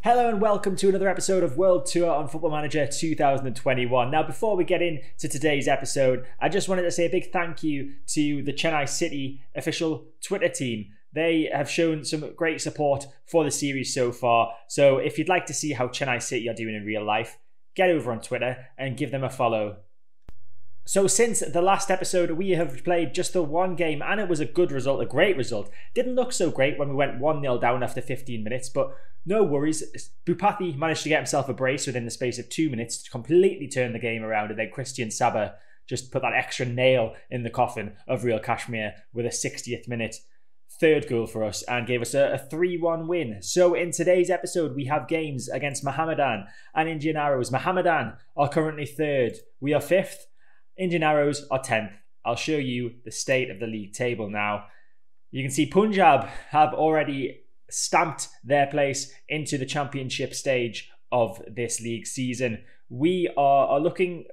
Hello and welcome to another episode of World Tour on Football Manager 2021. Now, before we get into today's episode, I just wanted to say a big thank you to the Chennai City official Twitter team. They have shown some great support for the series so far. So if you'd like to see how Chennai City are doing in real life, get over on Twitter and give them a follow. So since the last episode, we have played just the one game and it was a good result, a great result. Didn't look so great when we went 1-0 down after 15 minutes, but no worries. Bupati managed to get himself a brace within the space of 2 minutes to completely turn the game around, and then Christian Saba just put that extra nail in the coffin of Real Kashmir with a 60th minute third goal for us and gave us a 3-1 win. So in today's episode, we have games against Mohammedan and Indian Arrows. Mohammedan are currently third. We are fifth. Indian Arrows are 10th. I'll show you the state of the league table now. You can see Punjab have already stamped their place into the championship stage of this league season. We're looking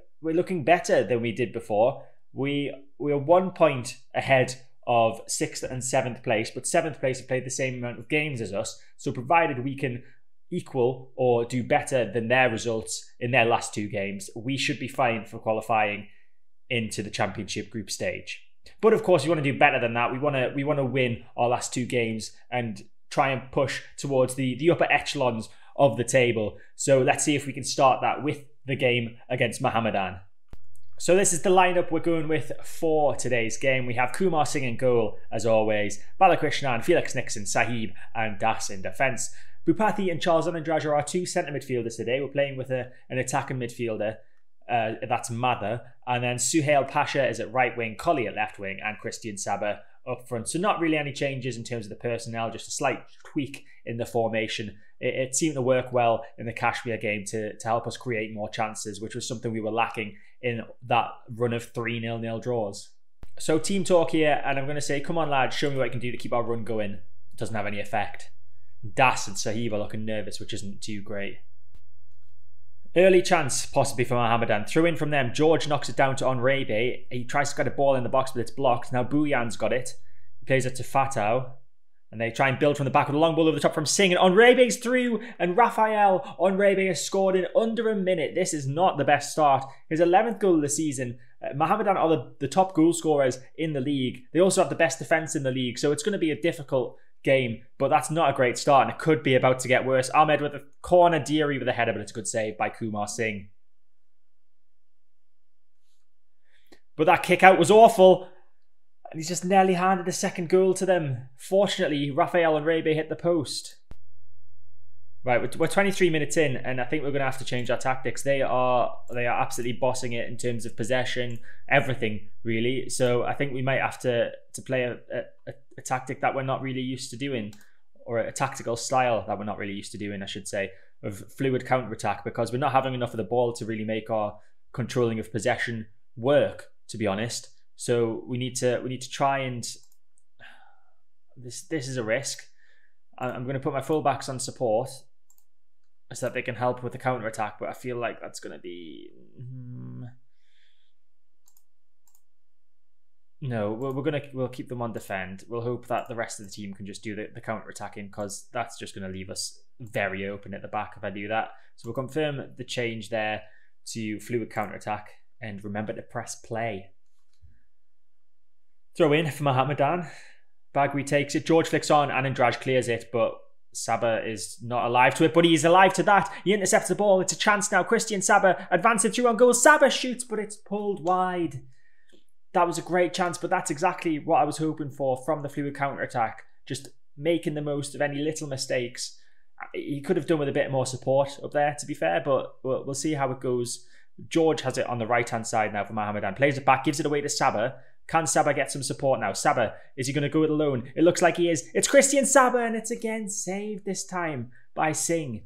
better than we did before. We are 1 point ahead of 6th and 7th place, but 7th place have played the same amount of games as us. So provided we can equal or do better than their results in their last two games, we should be fine for qualifying into the championship group stage. But of course, we want to do better than that. We want to win our last two games and try and push towards the upper echelons of the table. So let's see if we can start that with the game against Mohammedan. So this is the lineup we're going with for today's game. We have Kumar Singh in goal, as always, Balakrishnan, Felix Nixon, Sahib and Das in defence. Bupati and Charles Anandraj are our two centre midfielders today. We're playing with an attacking midfielder. That's Mather, and then Suhail Pasha is at right wing, Collie at left wing, and Christian Saba up front. So not really any changes in terms of the personnel, just a slight tweak in the formation. It seemed to work well in the Kashmir game to help us create more chances, which was something we were lacking in that run of 3 0-0 draws. So team talk here, and I'm going to say, come on lads, show me what I can do to keep our run going. Doesn't have any effect. Das and Sahib are looking nervous, which isn't too great. Early chance possibly for Mohammedan. Throw in from them. George knocks it down to Onrebe. He tries to get a ball in the box, but it's blocked. Now Bhuyan's got it. He plays it to Fatau. And they try and build from the back with a long ball over the top from Singh. And Onrebe's through. And Rafael Onrebe has scored in under a minute. This is not the best start. His 11th goal of the season. Mohammedan are the top goal scorers in the league. They also have the best defence in the league. So it's going to be a difficult game, but that's not a great start and it could be about to get worse. Ahmed with a corner, Deary with a header, but it's a good save by Kumar Singh. But that kick out was awful and he's just nearly handed a second goal to them. Fortunately, Rafael and Rebe hit the post. Right, we're 23 minutes in and I think we're going to have to change our tactics. They are absolutely bossing it in terms of possession, everything really. So I think we might have to play a tactic that we're not really used to doing, or a tactical style that we're not really used to doing, I should say, of fluid counter-attack, because we're not having enough of the ball to really make our controlling of possession work, to be honest. So we need to try and this is a risk. I'm going to put my fullbacks on support so that they can help with the counter-attack, but I feel like that's going to be... No, we'll keep them on defend. We'll hope that the rest of the team can just do the counter-attacking, because that's just going to leave us very open at the back if I do that. So we'll confirm the change there to fluid counter-attack, and remember to press play. Throw in for Mohammedan. Bagri takes it. George flicks on. Anandraj clears it, but Saba is not alive to it, but he's alive to that. He intercepts the ball. It's a chance now. Christian Saba advancing through on goal. Saba shoots, but it's pulled wide. That was a great chance, but that's exactly what I was hoping for from the fluid counter-attack. Just making the most of any little mistakes. He could have done with a bit more support up there, to be fair, but we'll see how it goes. George has it on the right-hand side now for Mohammedan. Plays it back, gives it away to Saba. Can Saba get some support now? Saba, is he going to go it alone? It looks like he is. It's Christian Saba, and it's again saved this time by Singh.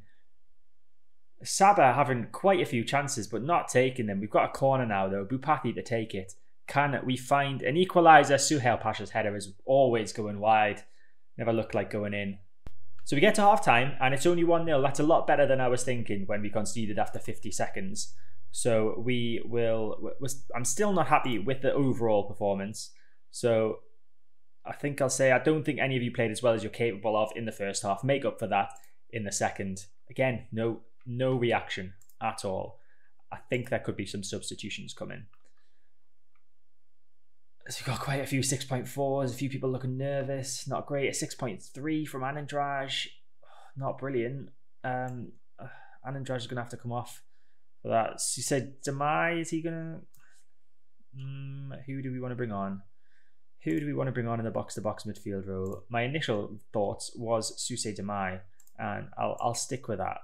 Saba having quite a few chances, but not taking them. We've got a corner now, though. Bupati to take it. Can we find an equaliser? Suhail Pasha's header is always going wide. Never looked like going in. So we get to half-time, and it's only 1-0. That's a lot better than I was thinking when we conceded after 50 seconds. So I'm still not happy with the overall performance. So I think I'll say I don't think any of you played as well as you're capable of in the first half. Make up for that in the second Again, no reaction at all. I think there could be some substitutions coming. So we've got quite a few 6.4s, a few people looking nervous, not great. A 6.3 from Anandraj, not brilliant. Anandraj is going to have to come off for that. So you said Demai, is he going to... who do we want to bring on? Who do we want to bring on in the box-to-box midfield role? My initial thoughts was Susse Demai, and I'll stick with that.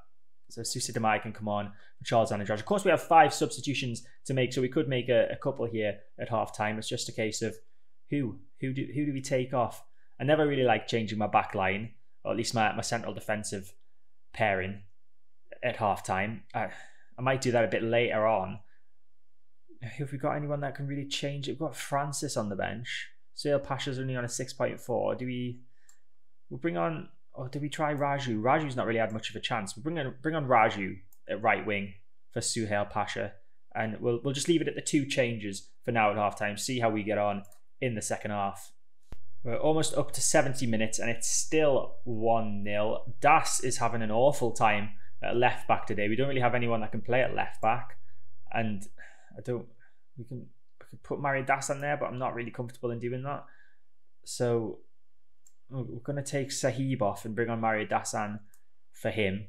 So Susse Demai can come on, Charles Anandraj. Of course, we have 5 substitutions to make, so we could make a couple here at half-time. It's just a case of who do we take off? I never really like changing my back line, or at least my central defensive pairing at half-time. I might do that a bit later on. Have we got anyone that can really change it? We've got Francis on the bench. Suhail Pasha's only on a 6.4. We'll bring on... Or do we try Raju? Raju's not really had much of a chance. We'll bring on Raju at right wing for Suhail Pasha. And we'll just leave it at the 2 changes for now at halftime. See how we get on in the second half. We're almost up to 70 minutes and it's still 1-0. Das is having an awful time at left back today. We don't really have anyone that can play at left back. And we can put Mario Das on there, but I'm not really comfortable in doing that. So... we're going to take Sahib off and bring on Mario Dassan for him.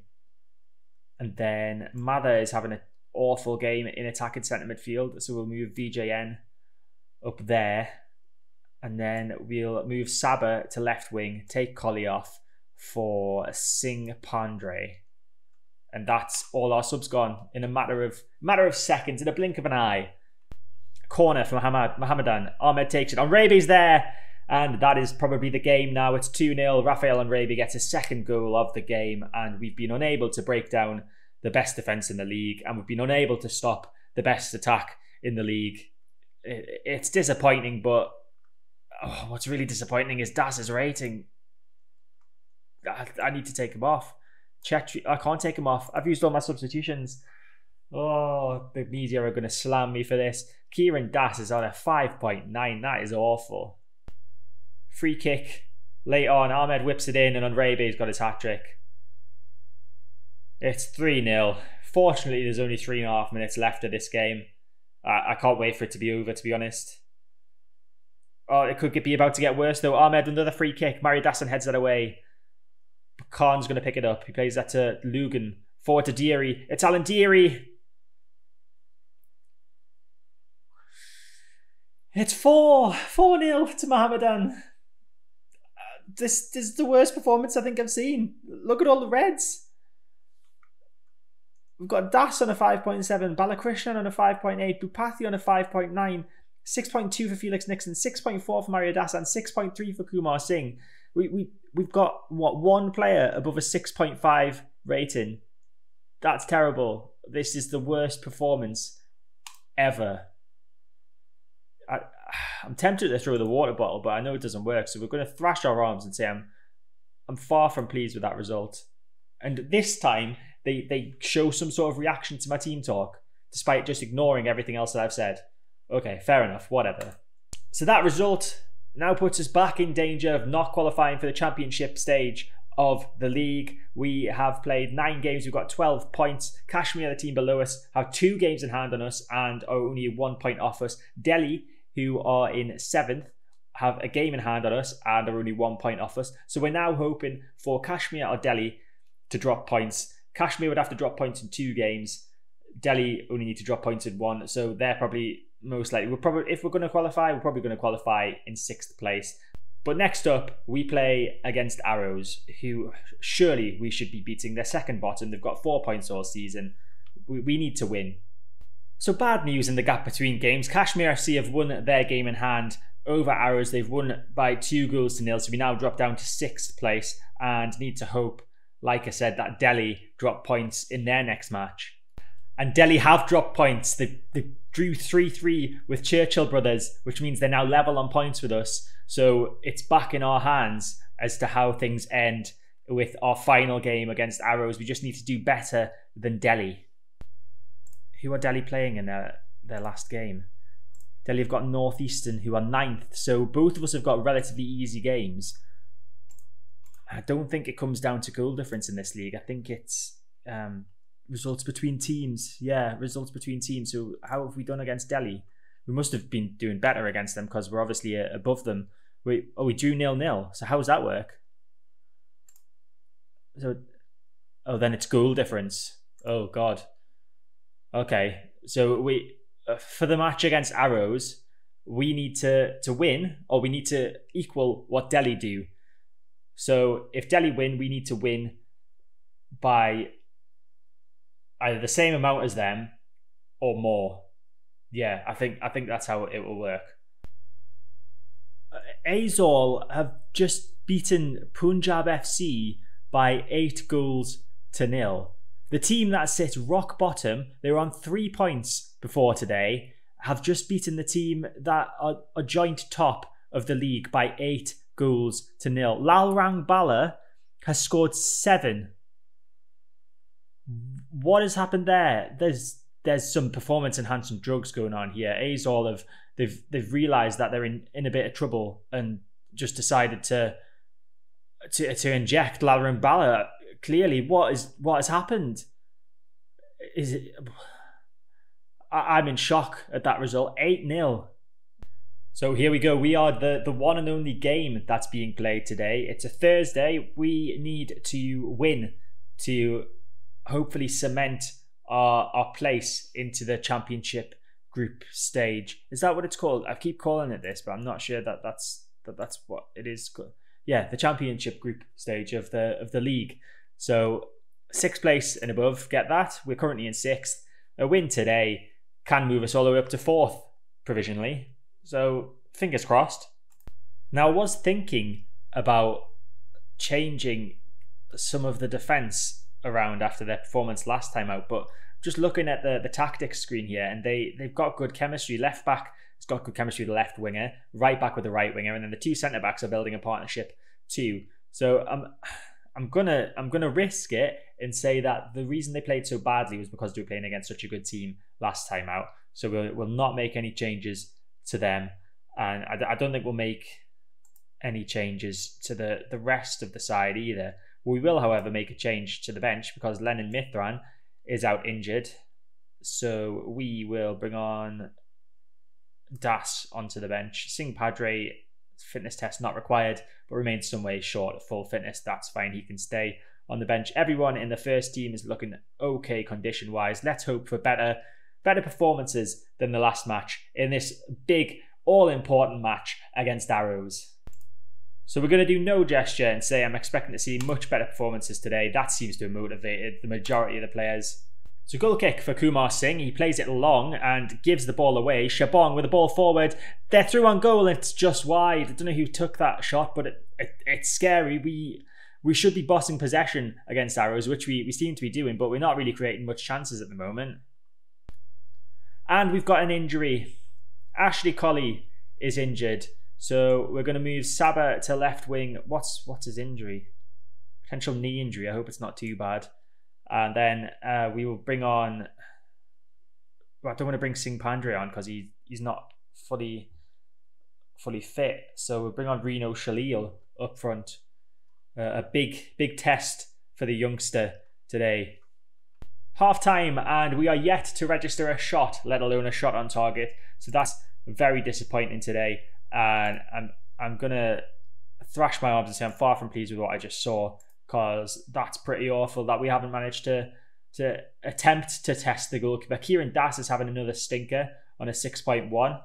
And then Mather is having an awful game in attacking centre midfield. So we'll move VJN up there. And then we'll move Saba to left wing, take Collie off for Singh Pandre. And that's all our subs gone in a matter of seconds, in a blink of an eye. Corner for Mohammedan. Ahmed takes it on. Rabi's there. And that is probably the game now. It's 2-0. Rafael Anrabi gets his second goal of the game. And we've been unable to break down the best defence in the league. And we've been unable to stop the best attack in the league. It's disappointing, but what's really disappointing is Das's rating. I need to take him off. Chetri, I can't take him off. I've used all my substitutions. Oh, the media are going to slam me for this. Kieran Das is on a 5.9. That is awful. Free kick late on. Ahmed whips it in and Anrabi's got his hat-trick. It's 3-0. Fortunately, there's only 3.5 minutes left of this game. I can't wait for it to be over, to be honest. Oh, it could be about to get worse, though. Ahmed, another free kick. Mario Dassan heads that away. Khan's going to pick it up. He plays that to Lugan. Forward to Deary. It's Alan Deary. It's 4-0 to Mohammedan. This is the worst performance I think I've seen. Look at all the reds. We've got Das on a 5.7, Balakrishnan on a 5.8, Bupathi on a 5.9, 6.2 for Felix Nixon, 6.4 for Mario Dassan, 6.3 for Kumar Singh. We've got, one player above a 6.5 rating. That's terrible. This is the worst performance ever. I'm tempted to throw the water bottle, but I know it doesn't work. So we're going to thrash our arms and say I'm far from pleased with that result. And this time, they show some sort of reaction to my team talk, despite just ignoring everything else that I've said. Okay, fair enough, whatever. So that result now puts us back in danger of not qualifying for the championship stage of the league. We have played 9 games, we've got 12 points. Kashmir, the team below us, have 2 games in hand on us and are only 1 point off us. Delhi, who are in 7th, have a game in hand on us and are only 1 point off us. So we're now hoping for Kashmir or Delhi to drop points. Kashmir would have to drop points in 2 games. Delhi only need to drop points in 1. So they're probably most likely. If we're going to qualify, we're probably going to qualify in 6th place. But next up, we play against Arrows, who surely we should be beating. They're second bottom. They've got 4 points all season. We need to win. So bad news in the gap between games. Kashmir FC have won their game in hand over Arrows. They've won by 2-0. So we now drop down to 6th place and need to hope, like I said, that Delhi drop points in their next match. And Delhi have dropped points. They drew 3-3 with Churchill Brothers, which means they're now level on points with us. So it's back in our hands as to how things end with our final game against Arrows. We just need to do better than Delhi. Who are Delhi playing in their last game? Delhi have got Northeastern, who are 9th. So both of us have got relatively easy games. I don't think it comes down to goal difference in this league. I think it's results between teams. Yeah, results between teams. So how have we done against Delhi? We must have been doing better against them because we're obviously above them. We drew 0-0. So how does that work? So, then it's goal difference. Oh God. Okay, so we for the match against Arrows, we need to win, or we need to equal what Delhi do. So if Delhi win, we need to win by either the same amount as them or more. Yeah, I think that's how it will work. Azol have just beaten Punjab FC by 8-0. The team that sits rock bottom, they were on 3 points before today, have just beaten the team that are joint top of the league by 8-0. Lalrang Bala has scored 7. What has happened there? There's some performance enhancing drugs going on here. Azol they've realised that they're in a bit of trouble and just decided to inject Lalrang Bala. Clearly, what has happened? Is it? I'm in shock at that result. 8-0. So here we go. We are the one and only game that's being played today. It's a Thursday. We need to win to hopefully cement our place into the championship group stage. Is that what it's called? I keep calling it this, but I'm not sure that's what it is called. Yeah, the championship group stage of the league. So 6th place and above, get that. We're currently in 6th. A win today can move us all the way up to 4th provisionally. So fingers crossed. Now I was thinking about changing some of the defence around after their performance last time out, but just looking at the tactics screen here, and they've got good chemistry. Left back has got good chemistry with the left winger, right back with the right winger, and then the 2 centre backs are building a partnership too. So I'm gonna risk it and say that the reason they played so badly was because they were playing against such a good team last time out. So we'll not make any changes to them, and I don't think we'll make any changes to the rest of the side either. We will, however, make a change to the bench because Lennon Mithran is out injured. So we will bring on Das onto the bench. Singh Padre, fitness test not required, but remains some way short of full fitness. That's fine. He can stay on the bench. Everyone in the first team is looking okay condition-wise. Let's hope for better performances than the last match in this big, all-important match against Arrows. So we're going to do no gesture and say I'm expecting to see much better performances today. That seems to have motivated the majority of the players. So goal kick for Kumar Singh. He plays it long and gives the ball away. Shabong with the ball forward. They're through on goal and it's just wide. I don't know who took that shot, but it's scary. We should be bossing possession against Arrows, which we seem to be doing, but we're not really creating much chances at the moment. And we've got an injury. Ashley Colley is injured. So we're going to move Saba to left wing. What's his injury? Potential knee injury. I hope it's not too bad. And then we will bring on... Well, I don't want to bring Singh Pandre on because he's not fully fit. So we'll bring on Reno Shalil up front. A big test for the youngster today. Half time, and we are yet to register a shot, let alone a shot on target. So that's very disappointing today. And I'm gonna thrash my arms and say I'm far from pleased with what I just saw, because that's pretty awful that we haven't managed to attempt to test the goalkeeper. Kieran Das is having another stinker on a 6.1.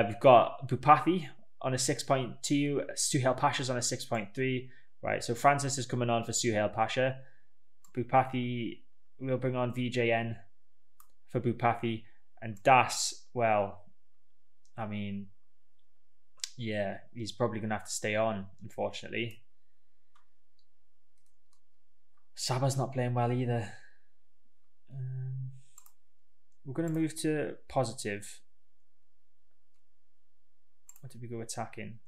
We've got Bhupathi on a 6.2. Suhail Pasha's on a 6.3. Right, so Francis is coming on for Suhail Pasha. Bhupathi, we'll bring on VJN for Bhupathi. And Das, well, I mean, yeah, he's probably going to have to stay on, unfortunately. Saba's not playing well either. We're going to move to positive. What did we go attacking?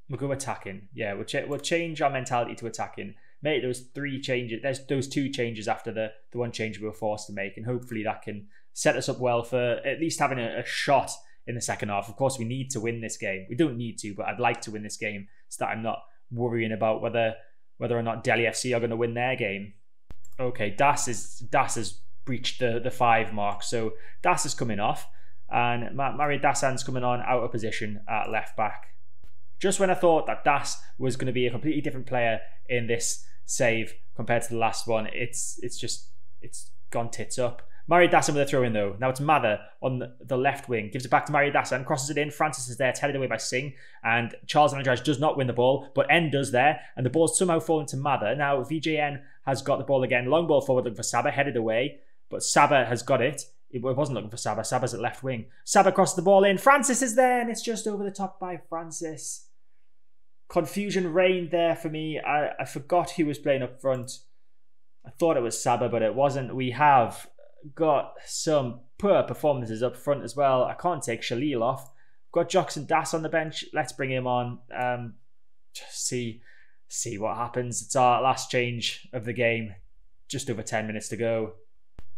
We'll go attacking. Yeah, we'll change our mentality to attacking. Make those 3 changes. There's those 2 changes after the one change we were forced to make, and hopefully that can set us up well for at least having a shot in the second half. Of course, we need to win this game. We don't need to, but I'd like to win this game so that I'm not worrying about whether whether or not Delhi FC are going to win their game. Okay, Das has breached the 5 mark, so Das is coming off, and Mario Dasan's coming on out of position at left back. Just when I thought that Das was going to be a completely different player in this save compared to the last one, it's gone tits up. Mario Dasan with a throw in though. Now it's Mather on the left wing, gives it back to Mario Dasan, crosses it in. Francis is there, headed away by Singh, and Charles Andrade does not win the ball, but N does there, and the ball's somehow fallen to Mather. Now VJN has got the ball again, long ball forward looking for Saba, headed away, but Saba has got it. It wasn't looking for Saba. Saba's at left wing. Saba crosses the ball in. Francis is there, and it's just over the top by Francis. Confusion reigned there for me. I forgot who was playing up front. I thought it was Saba, but it wasn't. We have got some poor performances up front as well. I can't take Shalil off. Got Joxon Das on the bench. Let's bring him on. Just see what happens. It's our last change of the game. Just over 10 minutes to go.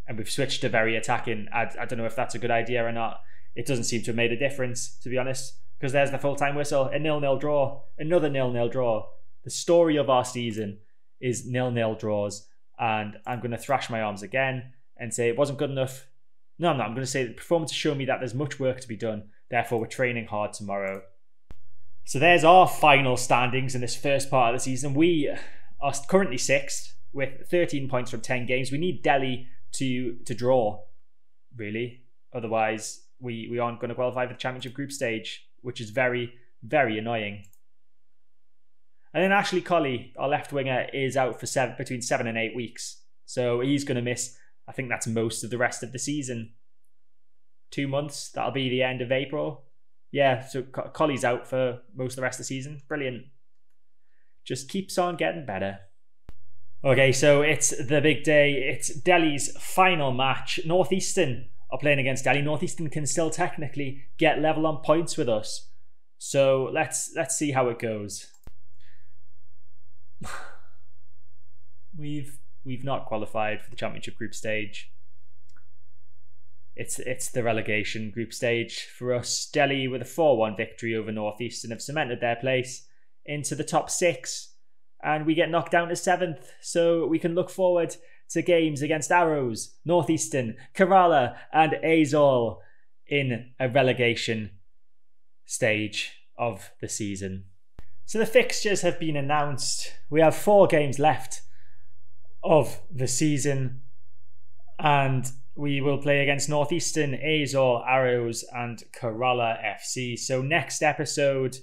And we've switched to very attacking. I don't know if that's a good idea or not. It doesn't seem to have made a difference, to be honest. Because there's the full-time whistle. A 0-0 draw. Another 0-0 draw. The story of our season is 0-0 draws. And I'm going to thrash my arms again and say it wasn't good enough. No, I'm not. I'm going to say the performance has shown me that there's much work to be done. Therefore, we're training hard tomorrow. So there's our final standings in this first part of the season. We are currently 6th with 13 points from 10 games. We need Delhi to draw, really. Otherwise, we aren't going to qualify for the Championship group stage, which is very, very annoying. And then Ashley Colley, our left winger, is out for between 7 and 8 weeks. So he's going to miss, I think that's most of the rest of the season. 2 months, that'll be the end of April. Yeah, so Colley's out for most of the rest of the season. Brilliant. Just keeps on getting better. Okay, so it's the big day. It's Delhi's final match. Northeastern are playing against Delhi. Northeastern can still technically get level on points with us. So let's see how it goes. We've not qualified for the Championship group stage. It's the relegation group stage for us. Delhi with a 4-1 victory over Northeastern have cemented their place into the top 6, and we get knocked down to 7th. So we can look forward to games against Arrows, Northeastern, Kerala, and Azol in a relegation stage of the season. So the fixtures have been announced. We have 4 games left of the season, and we will play against Northeastern, Azol, Arrows, and Kerala FC. So next episode,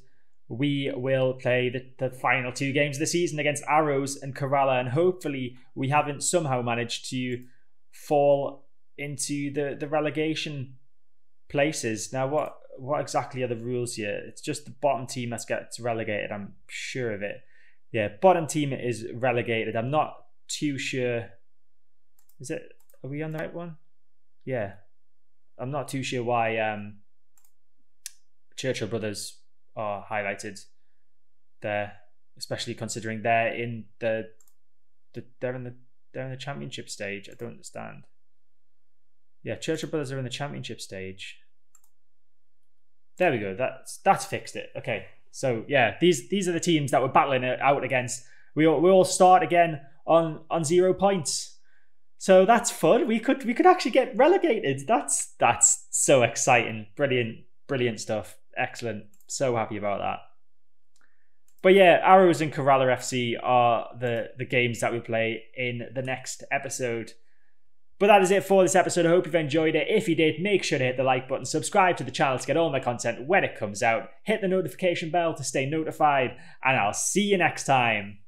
we will play the final 2 games of the season against Arrows and Kerala, and hopefully we haven't somehow managed to fall into the relegation places. Now, what exactly are the rules here? It's just the bottom team that gets relegated, I'm sure of it. Yeah, bottom team is relegated. I'm not too sure. Are we on the right one? Yeah. I'm not too sure why Churchill Brothers are highlighted there, especially considering they're in the Championship stage. I don't understand. Yeah, Churchill Brothers are in the Championship stage. There we go. That's fixed it. Okay. So yeah, these are the teams that we're battling it out against. We all start again on 0 points. So that's fun. We could actually get relegated. That's so exciting. Brilliant stuff. Excellent. So happy about that. But yeah, Arrows and Kerala FC are the games that we play in the next episode. But that is it for this episode. I hope you've enjoyed it. If you did, make sure to hit the like button, subscribe to the channel to get all my content when it comes out, hit the notification bell to stay notified, and I'll see you next time.